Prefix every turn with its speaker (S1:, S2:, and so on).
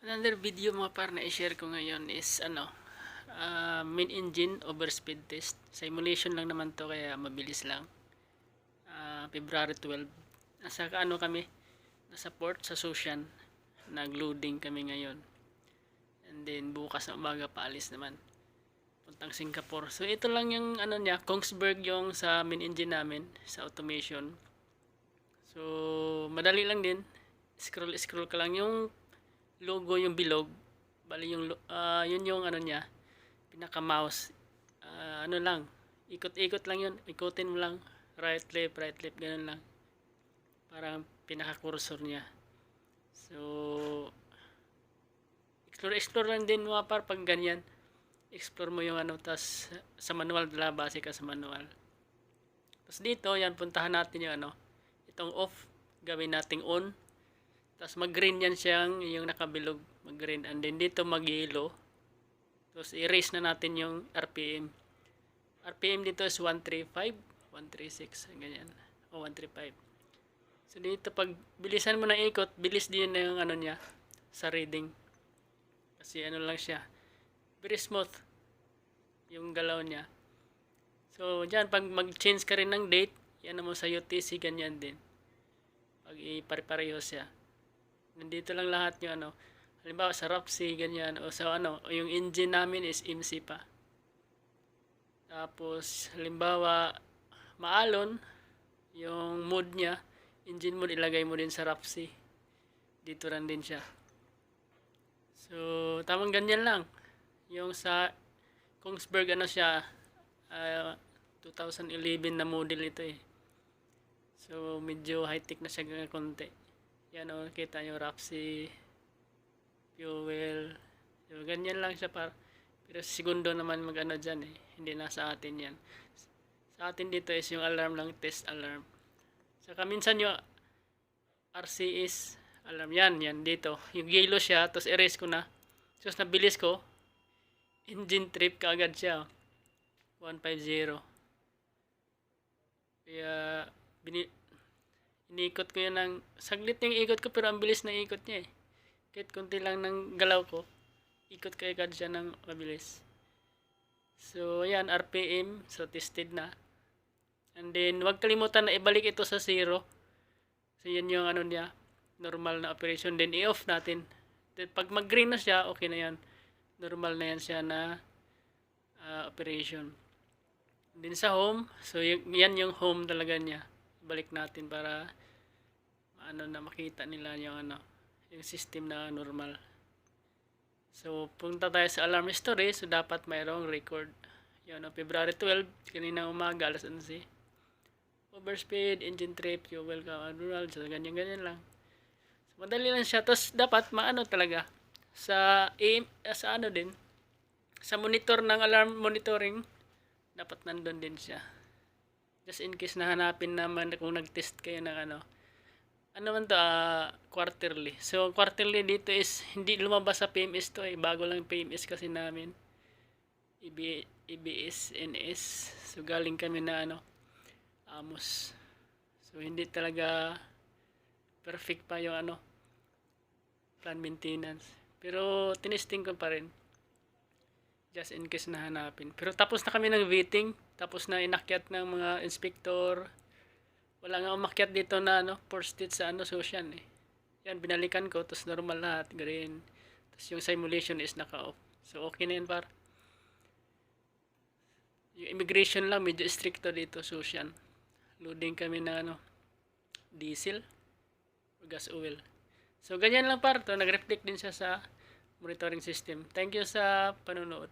S1: Another video mga par na i-share ko ngayon is main engine overspeed test. Simulation lang naman to kaya mabilis lang. February 12. Nasa kami, nasa port sa Sushan. Nag-loading kami ngayon. And then bukas na umaga paalis naman. Puntang Singapore. So ito lang yung Kongsberg yung sa main engine namin sa automation. So madali lang din. Scroll ka lang yung logo, yung bilog, bali yung yun yung pinaka mouse, lang, ikot-ikot lang yun, ikutin mo lang, right left, ganun lang, parang pinaka cursor niya. So explore lang din mga par pag ganyan, explore mo yung tas sa manual base ka sa manual. Tapos dito yan, puntahan natin yung itong off, gawin nating on. Tapos mag-green yan siyang yung nakabilog, mag-green, and then dito mag-yellow. Tapos erase na natin yung RPM. RPM dito is 135, 136, ganyan. O 135. So dito pag bilisan mo na ikot, bilis din na yung niya sa reading. Kasi lang siya, very smooth yung galaw niya. So diyan pag mag-change ka rin ng date, yan mo sa UTC ganyan din. Pag ipare-pareho siya. Nandito lang lahat yung halimbawa sa RAPSI ganyan, o sa yung engine namin is MC pa. Tapos halimbawa maalon yung mode niya, engine mode ilagay mo din sa RAPSI. Dito rin din siya. So tamang ganyan lang. Yung sa Kongsberg siya, 2011 na model ito eh. So medyo high-tech na siya konti. Yan kita nyo, RAPSI, fuel. So, ganyan lang siya pero segundo naman dyan eh. Hindi na sa atin yan. Sa atin dito is yung alarm lang, test alarm. Saka minsan yung RCS alarm. Yan dito. Yung yellow siya, tapos erase ko na. So, nabilis ko, engine trip kaagad siya. 150. Kaya, inikot ko yun ng saglit yung ikot ko, pero ang bilis na ikot niya eh. Kahit kunti lang ng galaw ko, ikot ka agad siya ng mabilis. So yan, RPM, so tested na. And then huwag kalimutan na ibalik ito sa 0. So yan yung niya, normal na operation. Then i-off natin. Then pag mag-green na siya, okay na yan, normal na yan siya na operation. Then sa home, so yan yung home talaga niya. Balik natin para na makita nila yung yung system na normal. So punta tayo sa alarm history. So dapat mayroong record. Yun, February 12, kanina umaga, alas 11. Overspeed, engine trip, fuel count, rural. So ganyan lang. So madali lang siya. Tapos dapat talaga sa din sa monitor ng alarm monitoring, dapat nandun din siya. Just in case na hanapin naman kung nag-test kayo ng quarterly. So quarterly dito is hindi lumabas sa PMS to eh. Bago lang PMS kasi namin. EBS, NS. So galing kami na Amos. So hindi talaga perfect pa yung plan maintenance. Pero tinesting ko pa rin. Just in case na hanapin. Pero tapos na kami ng vetting. Tapos na inakyat ng mga inspector. Wala nga umakyat dito na first state sa Sushan eh. Yan, binalikan ko, tapos normal lahat, green. Tapos yung simulation is naka-off. So okay na yan par. Yung immigration lang, medyo stricto dito, Sushan. Loading kami na diesel o gas oil. So ganyan lang par, to nag-reflect din siya sa monitoring system. Thank you sa panonood.